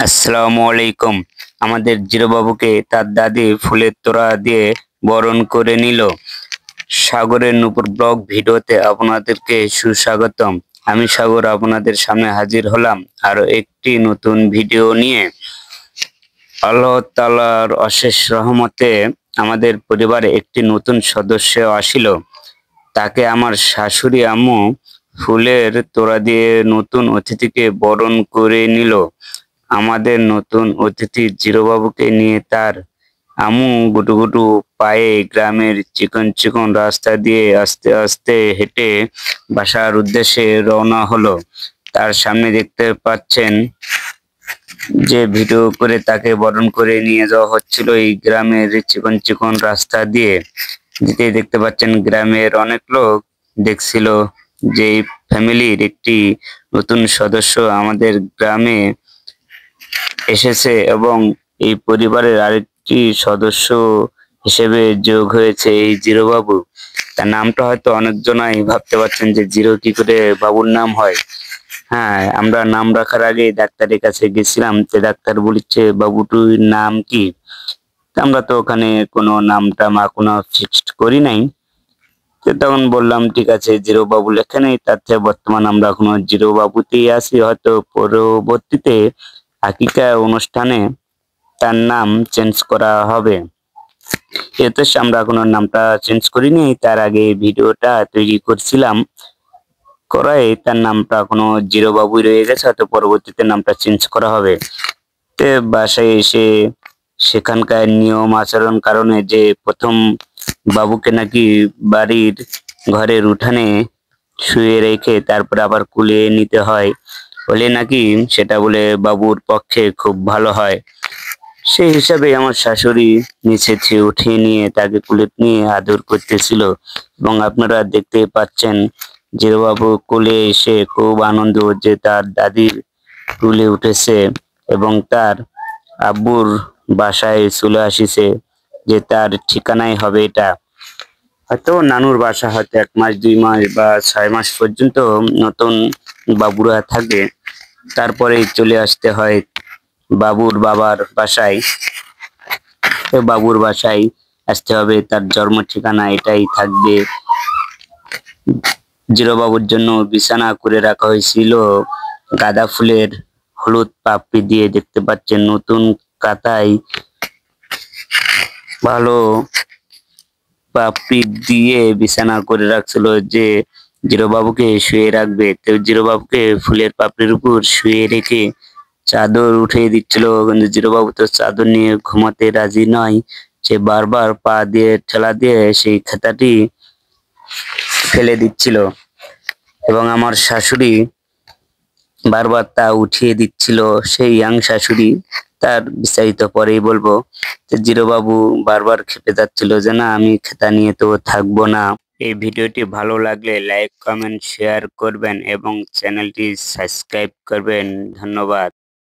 আসসালামু আলাইকুম। আমাদের জিরো বাবুকে তার দাদি ফুলের তোড়া দিয়ে বরণ করে নিল। সাগরের নূপুর ব্লগ ভিডিওতে আপনাদেরকে সুস্বাগতম। আমি সাগর আপনাদের সামনে হাজির হলাম আরো একটি নতুন ভিডিও নিয়ে। আল্লাহ তাআলার অশেষ রহমতে আমাদের পরিবারে একটি নতুন সদস্য আসিল। তাকে আমার শাশুড়ি আম্মু ফুলের তোড়া দিয়ে নতুন অতিথিকে বরণ করে নিল। আমাদের নতুন অতিথি জিরোবাবুকে নিয়ে তার আমু গুটুগুটু পায়ে গ্রামের চিকন চিকন রাস্তা দিয়ে আস্তে আস্তে হেঁটে বাসার উদ্দেশ্যে রওনা হলো। তার সামনে দেখতে পাচ্ছেন যে ভিডিও করে তাকে বরণ করে নিয়ে যাওয়া হচ্ছিল এই গ্রামের চিকন চিকন রাস্তা দিয়ে। যেতে দেখতে পাচ্ছেন গ্রামের অনেক লোক দেখছিল যে এই ফ্যামিলির একটি নতুন সদস্য আমাদের গ্রামে এসেছে এবং এই পরিবারের আরেকটি সদস্য হিসেবে যোগ হয়েছে এই জিরো বাবু। তার নামটা হয়তো অনেকজনাই ভাবতে পারছেন যে জিরো কি করে বাবুর নাম হয়। হ্যাঁ, আমরা নাম রাখার আগে ডাক্তারের কাছে গেছিলাম, তো ডাক্তার বলেছে বাবুটির নাম কি। তা আমরা তো ওখানে কোনো নামটা কোনো ফিক্সড করি নাই। তো তখন বললাম ঠিক আছে জিরো বাবু লেখা নেই, তার থেকে বর্তমান আমরা এখনো জিরো বাবুতেই আছি, হয়তো পরবর্তীতে আকিকা অনুষ্ঠানে তার নাম চেঞ্জ করা হবে। এতে আমরা এখনো নামটা চেঞ্জ করিনি, তার আগে ভিডিওটা তৈরি করছিলাম, করায় তার নামটা এখনো জিরো বাবুই রয়ে গেছে, হয়তো পরবর্তীতে নামটা চেঞ্জ করা হবে। তে বাসায় এসে সেখানকার নিয়ম আচরণ কারণে যে প্রথম বাবুকে নাকি বাড়ির ঘরের উঠানে শুয়ে রেখে তারপরে আবার কুলে নিতে হয়, বলে নাকি সেটা বলে বাবুর পক্ষে খুব ভালো হয়। সেই হিসাবে আমার শাশুড়ি নিচে থেকে উঠিয়ে নিয়ে তাকে কুলে নিয়ে আদর করতেছিল এবং আপনারা দেখতে পাচ্ছেন যে বাবু কোলে এসে খুব আনন্দ যে তার দাদির কুলে উঠেছে এবং তার আব্বুর বাসায় চলে আসিছে, যে তার ঠিকানাই হবে এটা। হয়তো নানুর বাসা হয়তো 1 মাস 2 মাস বা 6 মাস পর্যন্ত নতুন বাবুরা থাকে, তারপরে চলে আসতে হয় বাবুর বাবার বাসায়। তো বাবুর বাসায় আসতে হবে, তার জন্ম ঠিকানা এটাই থাকবে। জিরো বাবুর জন্য বিছানা করে রাখা হয়েছিল গাঁদা ফুলের হলুদ পাপড়ি দিয়ে, দেখতে পাচ্ছেন নতুন কাতায় ভালো পাপড়ি দিয়ে বিছানা করে রাখছিল যে জিরো বাবুকে শুয়ে রাখবে। তো জিরো বাবুকে ফুলের পাপড়ির উপর শুয়ে রেখে চাদর উঠিয়ে দিচ্ছিল, কিন্তু জিরো বাবু তো চাদর নিয়ে ঘুমাতে রাজি নয়। সে বারবার পা দিয়ে ঠেলা দিয়ে সেই খাতাটি ফেলে দিচ্ছিল এবং আমার শাশুড়ি বারবার তা উঠিয়ে দিচ্ছিল। সেই ইয়াং শাশুড়ি, তার বিস্তারিত পরেই বলবো। জিরো বাবু বারবার খেপে যাচ্ছিল যে না আমি খেতা নিয়ে তো থাকবো না। এই ভিডিওটি ভালো লাগলে লাইক কমেন্ট শেয়ার করবেন এবং চ্যানেলটি সাবস্ক্রাইব করবেন। ধন্যবাদ।